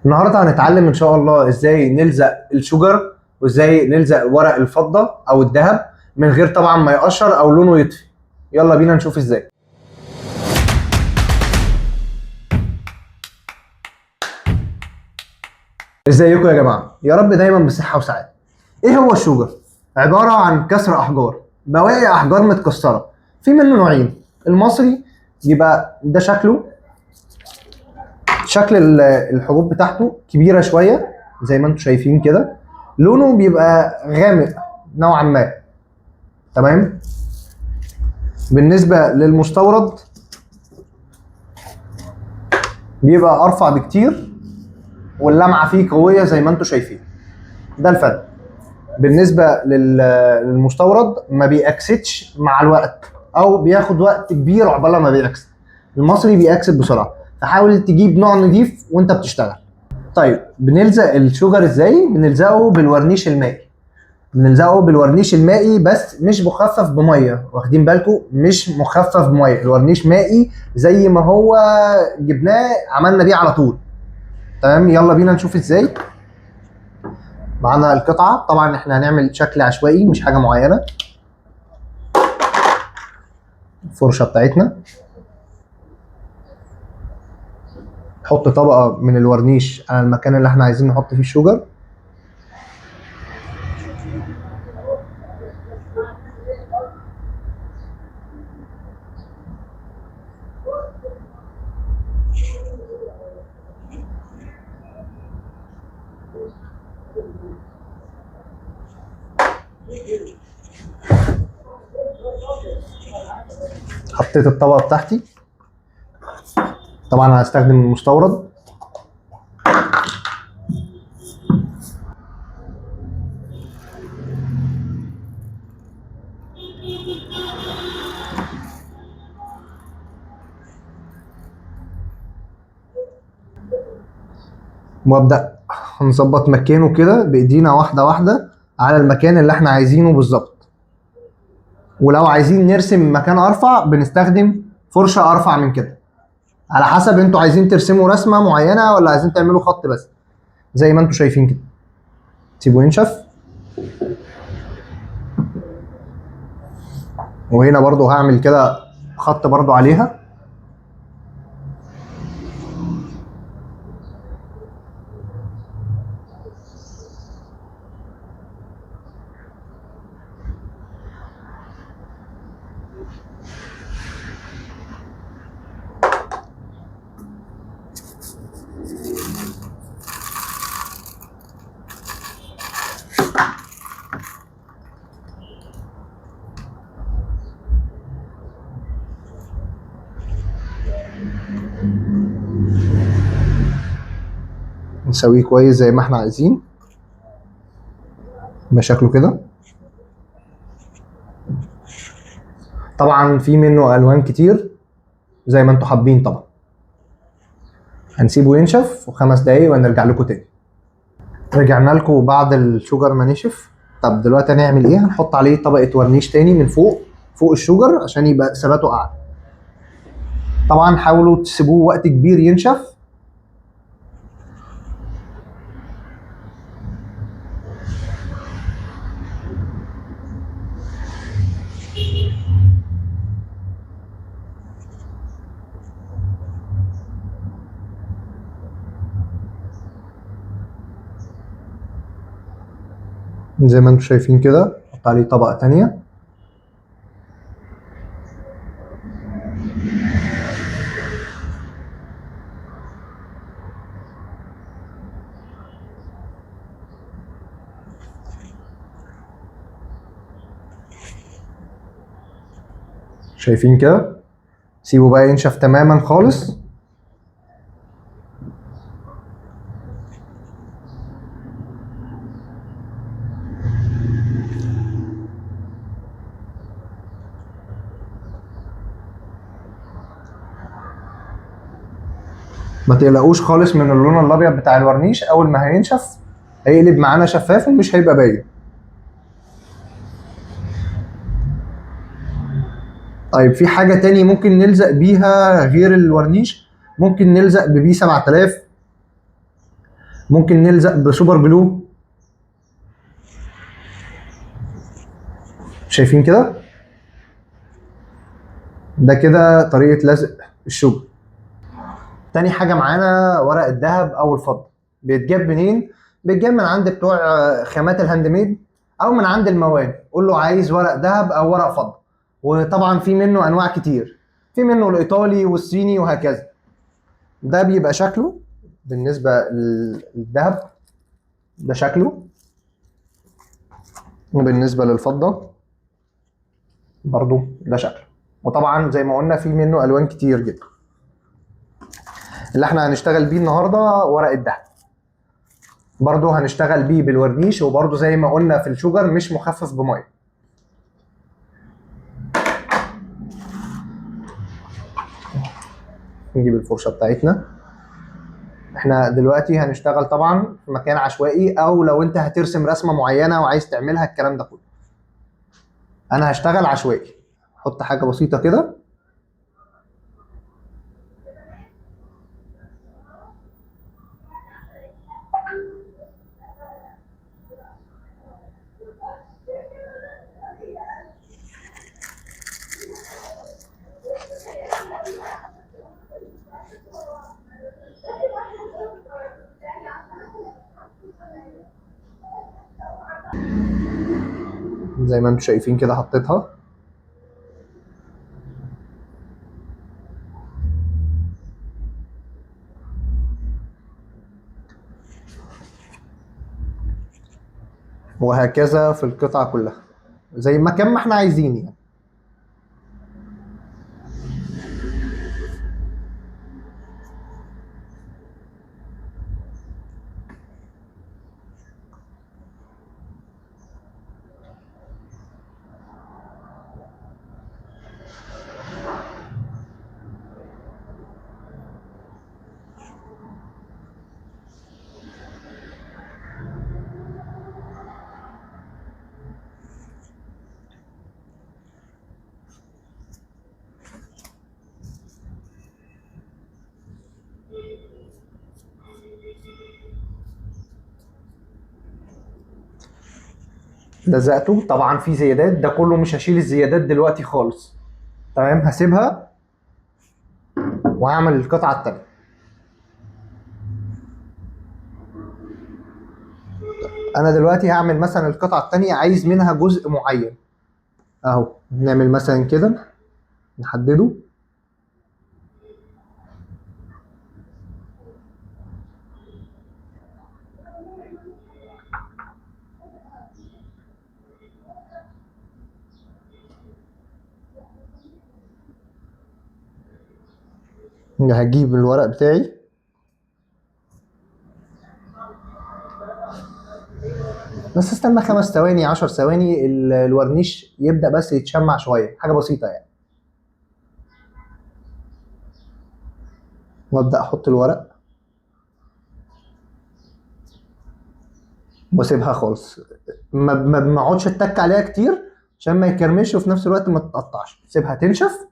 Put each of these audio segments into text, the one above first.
النهارده هنتعلم ان شاء الله ازاي نلزق الشجر وازاي نلزق ورق الفضة او الذهب من غير طبعا ما يقشر او لونه يطفي. يلا بينا نشوف ازاي. ازيكم يا جماعة، يا رب دايما بصحة وسعادة. ايه هو الشجر؟ عبارة عن كسر احجار، بواقي احجار متكسرة. في منه نوعين، المصري يبقى ده شكله، شكل الحبوب بتاعته كبيرة شوية زي ما انتم شايفين كده، لونه بيبقى غامق نوعا ما. تمام. بالنسبة للمستورد بيبقى أرفع بكتير واللمعة فيه قوية زي ما انتم شايفين. ده الفرق. بالنسبة للمستورد ما بيأكسدش مع الوقت أو بياخد وقت كبير عقبال ما بيأكسد. المصري بيأكسد بسرعة، فحاول تجيب نوع نضيف وانت بتشتغل. طيب بنلزق الشجر ازاي؟ بنلزقه بالورنيش المائي. بنلزقه بالورنيش المائي بس مش مخفف بميه، واخدين بالكم؟ مش مخفف بميه، الورنيش مائي زي ما هو جبناه عملنا بيه على طول. تمام، يلا بينا نشوف ازاي. معانا القطعه، طبعا احنا هنعمل شكل عشوائي مش حاجه معينه. الفرشه بتاعتنا، نحط طبقه من الورنيش على المكان اللي احنا عايزين نحط فيه الشجر. حطيت الطبقه بتاعتي، طبعا هستخدم المستورد. وابدا هنظبط مكانه كده بايدينا واحده واحده على المكان اللي احنا عايزينه بالظبط. ولو عايزين نرسم مكان ارفع بنستخدم فرشه ارفع من كده، على حسب انتوا عايزين ترسموا رسمه معينه ولا عايزين تعملوا خط بس. زي ما انتوا شايفين كده، سيبه ينشف. وهنا برضو هعمل كده خط برضو عليها. نسويه كويس زي ما احنا عايزين، بشكله كده. طبعا في منه الوان كتير زي ما انتوا حابين طبعا. هنسيبه ينشف وخمس دقايق ونرجع لكم تاني. رجعنا لكم بعد الشجر ما نشف. طب دلوقتي هنعمل ايه؟ هنحط عليه طبقه ورنيش تاني من فوق، فوق الشجر عشان يبقى ثباته اعلى. طبعا حاولوا تسيبوه وقت كبير ينشف. زي ما انتم شايفين كده، حط عليه طبقة تانية. شايفين كده؟ سيبه بقى ينشف تماما خالص. ما تقلقوش خالص من اللون الابيض بتاع الورنيش، اول ما هينشف هيقلب معانا شفاف ومش هيبقى باين. طيب في حاجة تاني ممكن نلزق بيها غير الورنيش؟ ممكن نلزق ببي 7000 ممكن نلزق بسوبر جلو، شايفين كده؟ ده كده طريقه لزق الشوجر. تاني حاجه معانا ورق الذهب او الفضه. بيتجاب منين؟ بيتجاب من عند بتوع خامات الهاند ميد او من عند المواد. قول له عايز ورق ذهب او ورق فضه، وطبعا في منه انواع كتير، في منه الايطالي والصيني وهكذا. ده بيبقى شكله بالنسبه للذهب، ده شكله. وبالنسبه للفضه برضو ده شكله. وطبعا زي ما قلنا في منه الوان كتير جدا. اللي احنا هنشتغل بيه النهارده ورق الذهب. برضو هنشتغل بيه بالورنيش، وبرضو زي ما قلنا في الشوجر مش مخفف بميه. نجيب الفرشه بتاعتنا. احنا دلوقتي هنشتغل طبعا في مكان عشوائي، او لو انت هترسم رسمه معينه وعايز تعملها الكلام ده كله. انا هشتغل عشوائي، احط حاجه بسيطه كده. زي ما انتم شايفين كده حطيتها. وهكذا في القطعه كلها زي ما كان ما احنا عايزين يعني. لزقته. طبعا في زيادات، ده كله مش هشيل الزيادات دلوقتي خالص. تمام، هسيبها وهعمل القطعه التانيه. انا دلوقتي هعمل مثلا القطعه التانيه، عايز منها جزء معين اهو. نعمل مثلا كده، نحدده. هجيب الورق بتاعي، بس استنى 5 ثواني 10 ثواني الورنيش يبدأ بس يتشمع شوية، حاجة بسيطة يعني. وابدأ احط الورق واسيبها خالص. ما اقعدش اتك عليها كتير عشان ما يكرمش، وفي نفس الوقت ما تتقطعش. سيبها تنشف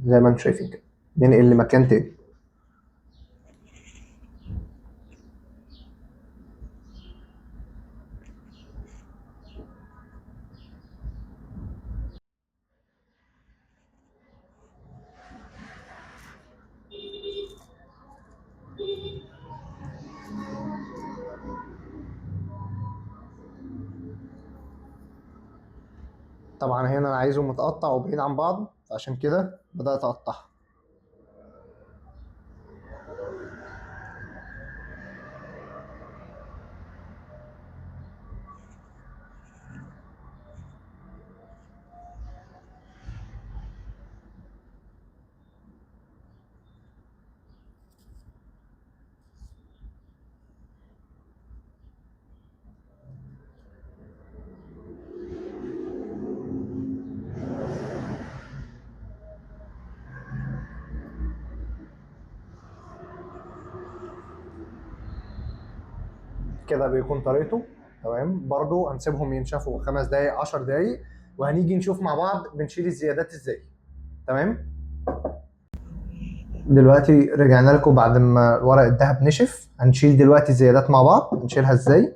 زي ما انتم شايفين كده. ننقل لمكان تاني. طبعا هنا انا عايزه متقطع وبعيد عن بعض، عشان كده بدأت اقطعها. كده بيكون طريقته. تمام، برضو هنسيبهم ينشفوا 5 دقايق 10 دقايق، وهنيجي نشوف مع بعض بنشيل الزيادات ازاي. تمام. دلوقتي رجعنا لكم بعد ما ورق الدهب نشف. هنشيل دلوقتي الزيادات مع بعض. هنشيلها ازاي؟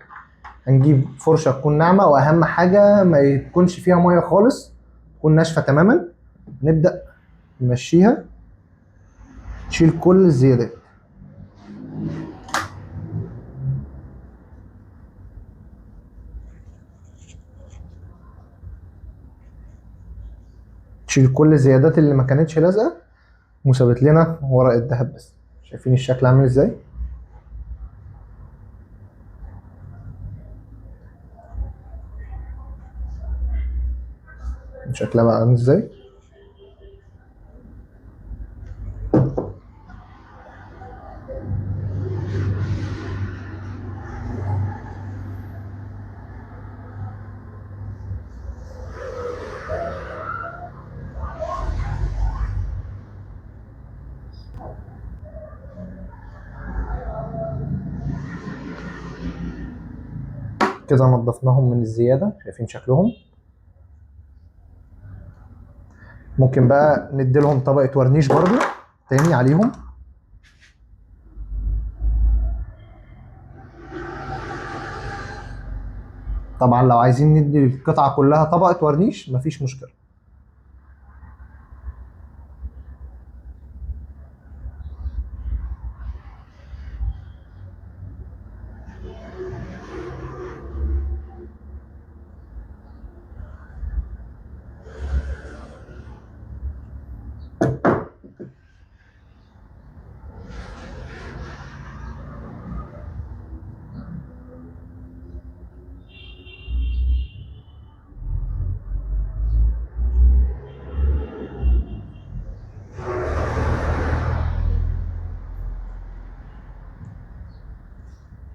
هنجيب فرشة تكون ناعمة، واهم حاجة ما يكونش فيها مية خالص، تكون ناشفة تماما. نبدأ نمشيها، نشيل كل الزيادات. تشيل كل الزيادات اللي ما كانتش لازقة وسابت لنا ورق الدهب بس. شايفين الشكل عامل ازاي؟ شكلها بقى عامل ازاي؟ كده نضفناهم من الزيادة. شايفين شكلهم؟ ممكن بقى نديلهم طبقة ورنيش برضو تاني عليهم. طبعا لو عايزين ندي القطعة كلها طبقة ورنيش مفيش مشكلة.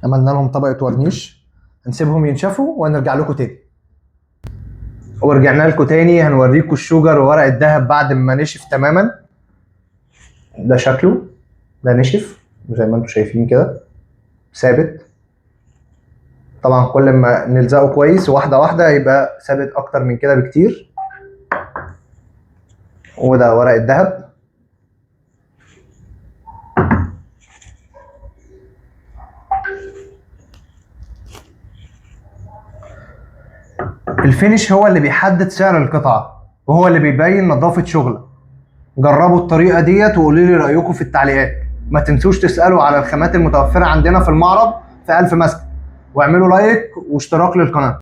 عملنا لهم طبقة ورنيش، هنسيبهم ينشفوا وهنرجع لكم تاني. ورجعنا لكم تاني، هنوريكم الشوجر وورق الدهب بعد ما نشف تماما. ده شكله، ده نشف زي ما انتم شايفين كده، ثابت. طبعا كل ما نلزقه كويس واحدة واحدة يبقى ثابت اكتر من كده بكتير. وده ورق الدهب. الفينش هو اللي بيحدد سعر القطعة، وهو اللي بيبين نظافة شغلك. جربوا الطريقة ديت وقولوا لي رأيكم في التعليقات. ما تنسوش تسألوا على الخامات المتوفرة عندنا في المعرض في ألف مسكن، واعملوا لايك واشتراك للقناة.